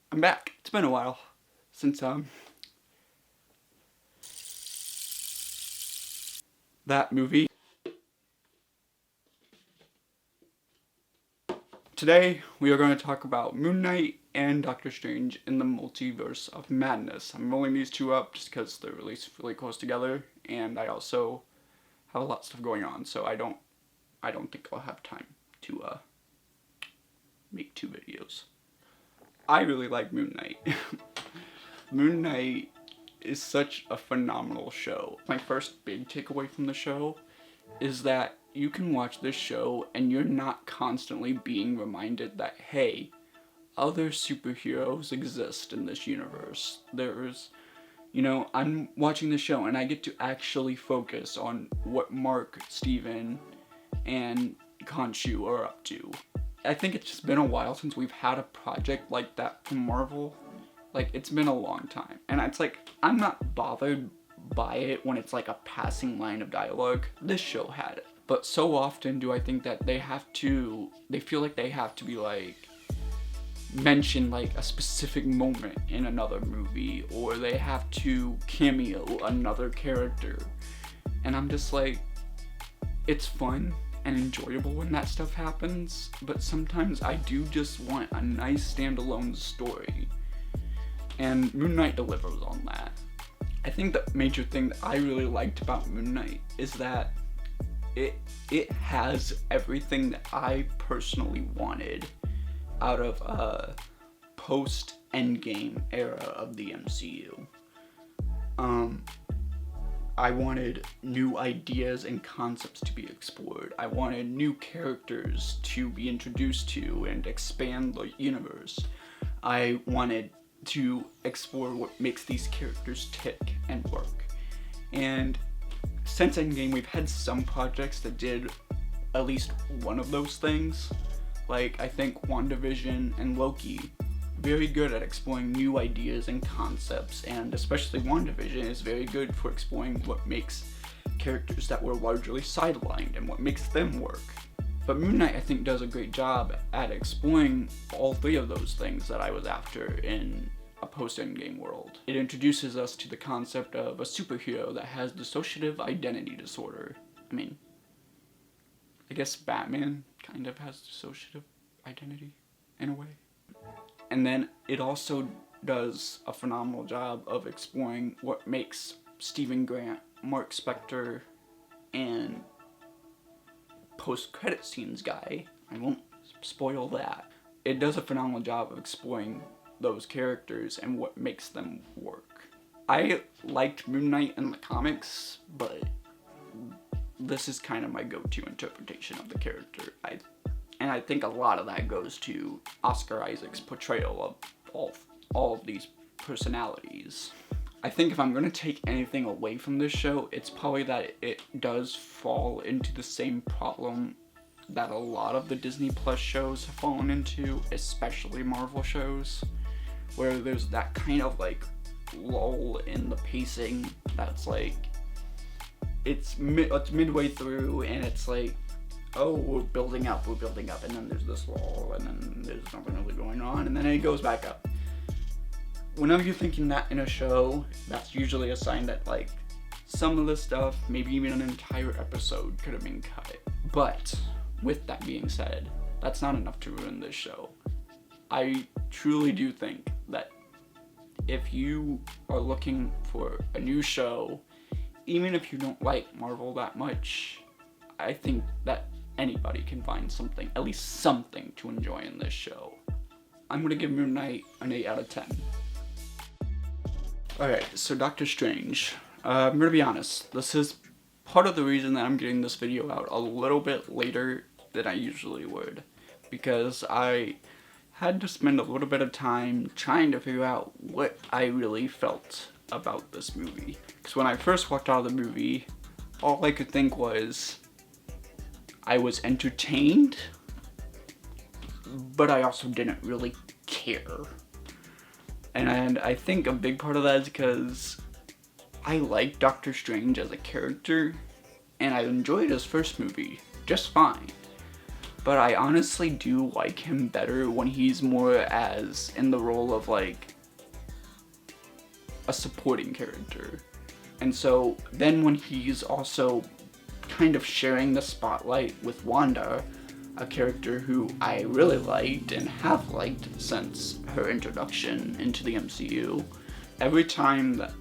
I'm back. It's been a while since that movie. Today we are going to talk about Moonknight and Doctor Strange in the Multiverse of Madness. I'm rolling these two up just because they're released really close together, and I also have a lot of stuff going on, so I don't think I'll have time to make two videos. I really like Moonknight. Moonknight is such a phenomenal show. My first big takeaway from the show is that you can watch this show and you're not constantly being reminded that, hey, other superheroes exist in this universe. I'm watching the show and I get to actually focus on what Mark, Steven, and Khonshu are up to. I think it's just been a while since we've had a project like that from Marvel. Like, it's been a long time. And it's like, I'm not bothered by it when it's like a passing line of dialogue. This show had it. But so often do I think that they feel like they have to be like, mention like a specific moment in another movie, or they have to cameo another character. And I'm just like, it's fun and enjoyable when that stuff happens, but sometimes I do just want a nice standalone story. And Moonknight delivers on that. I think the major thing that I really liked about Moonknight is that it has everything that I personally wanted out of a post-Endgame era of the MCU. I wanted new ideas and concepts to be explored. I wanted new characters to be introduced to and expand the universe. I wanted to explore what makes these characters tick and work. And since Endgame, we've had some projects that did at least one of those things. Like, I think WandaVision and Loki, very good at exploring new ideas and concepts, and especially WandaVision is very good for exploring what makes characters that were largely sidelined and what makes them work. But Moonknight, I think, does a great job at exploring all three of those things that I was after in a post-Endgame world. It introduces us to the concept of a superhero that has dissociative identity disorder. I guess Batman kind of has dissociative identity, in a way. And then it also does a phenomenal job of exploring what makes Stephen Grant, Mark Spector, and post-credit scenes guy, I won't spoil that. It does a phenomenal job of exploring those characters and what makes them work. I liked Moonknight in the comics, but this is kind of my go-to interpretation of the character. And I think a lot of that goes to Oscar Isaac's portrayal of all of these personalities. I think if I'm going to take anything away from this show, it's probably that it does fall into the same problem that a lot of the Disney Plus shows have fallen into, especially Marvel shows, where there's that kind of like lull in the pacing that's like, it's midway through and it's like, oh, we're building up, and then there's this lull, and then there's nothing really going on, and then it goes back up. Whenever you're thinking that in a show, that's usually a sign that, like, some of the stuff, maybe even an entire episode, could have been cut. But, with that being said, that's not enough to ruin this show. I truly do think that if you are looking for a new show, even if you don't like Marvel that much, I think that anybody can find something, at least something, to enjoy in this show. I'm gonna give Moonknight an 8 out of 10. Alright, so Doctor Strange. I'm gonna be honest, this is part of the reason that I'm getting this video out a little bit later than I usually would, because I had to spend a little bit of time trying to figure out what I really felt about this movie. Because when I first walked out of the movie, all I could think was, I was entertained, but I also didn't really care. And I think a big part of that is because I like Doctor Strange as a character, and I enjoyed his first movie just fine. but I honestly do like him better when he's more as in the role of like a supporting character. And so then when he's also kind of sharing the spotlight with Wanda, a character who I really liked and have liked since her introduction into the MCU, every time that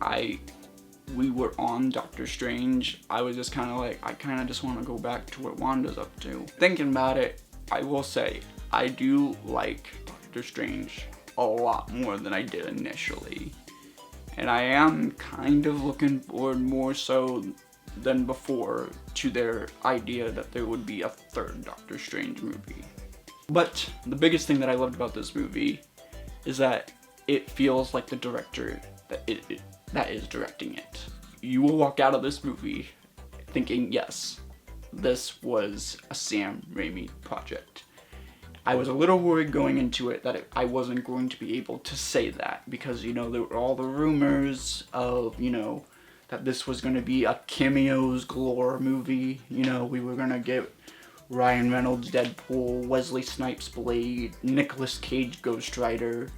we were on Doctor Strange, I was just kind of like, I kind of just want to go back to what Wanda's up to. Thinking about it, I will say, I do like Doctor Strange a lot more than I did initially. And I am kind of looking forward more so than before to their idea that there would be a third Doctor Strange movie. But the biggest thing that I loved about this movie is that it feels like the director that is directing it. You will walk out of this movie thinking, yes, this was a Sam Raimi project. I was a little worried going into it that I wasn't going to be able to say that because, you know, there were all the rumors of, you know, that this was going to be a cameos galore movie. You know, we were going to get Ryan Reynolds Deadpool, Wesley Snipes Blade, Nicolas Cage Ghost Rider,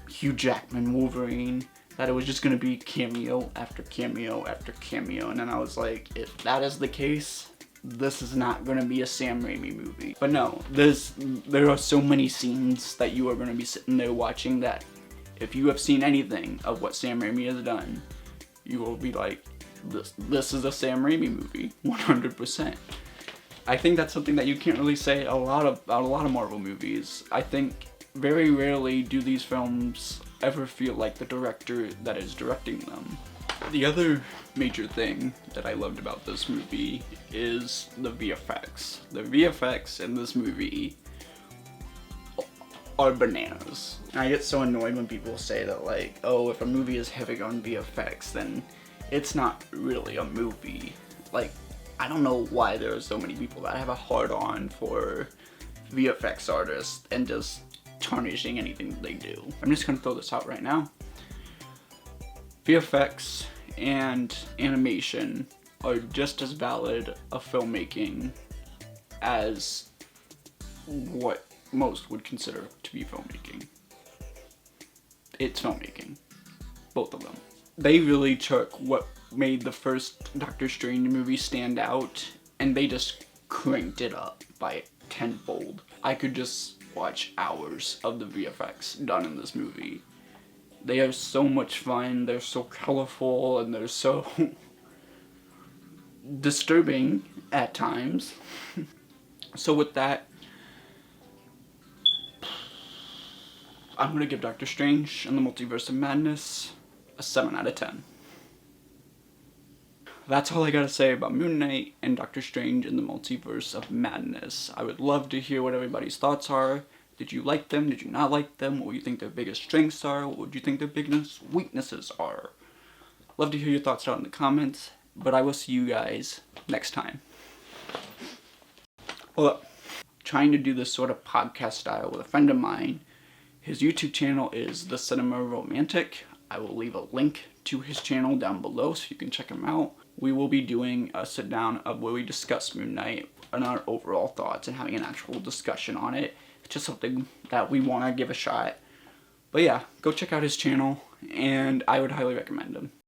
Hugh Jackman Wolverine, that it was just going to be cameo after cameo after cameo. And then I was like, if that is the case, this is not going to be a Sam Raimi movie. But no, there are so many scenes that you are going to be sitting there watching that if you have seen anything of what Sam Raimi has done, you will be like, this is a Sam Raimi movie, 100%. I think that's something that you can't really say about a lot of Marvel movies. I think very rarely do these films ever feel like the director that is directing them. The other major thing that I loved about this movie is the VFX. The VFX in this movie are bananas. I get so annoyed when people say that, like, oh, if a movie is heavy on VFX, then it's not really a movie. Like, I don't know why there are so many people that have a hard-on for VFX artists and just tarnishing anything that they do. I'm just gonna throw this out right now. VFX and animation are just as valid of filmmaking as what most would consider to be filmmaking. It's filmmaking. Both of them. They really took what made the first Doctor Strange movie stand out and they just cranked it up by tenfold. I could just watch hours of the VFX done in this movie. They are so much fun, they're so colorful, and they're so disturbing at times. So with that, I'm gonna give Doctor Strange and the Multiverse of Madness a 7 out of 10. That's all I gotta say about Mooknight and Doctor Strange and the Multiverse of Madness. I would love to hear what everybody's thoughts are. Did you like them? Did you not like them? What do you think their biggest strengths are? What would you think their biggest weaknesses are? Love to hear your thoughts down in the comments, but I will see you guys next time. Well, trying to do this sort of podcast style with a friend of mine. His YouTube channel is The Cinema Romantic. I will leave a link to his channel down below so you can check him out. We will be doing a sit down of where we discuss Mooknight and our overall thoughts and having an actual discussion on it. It's just something that we want to give a shot. But yeah, go check out his channel and I would highly recommend him.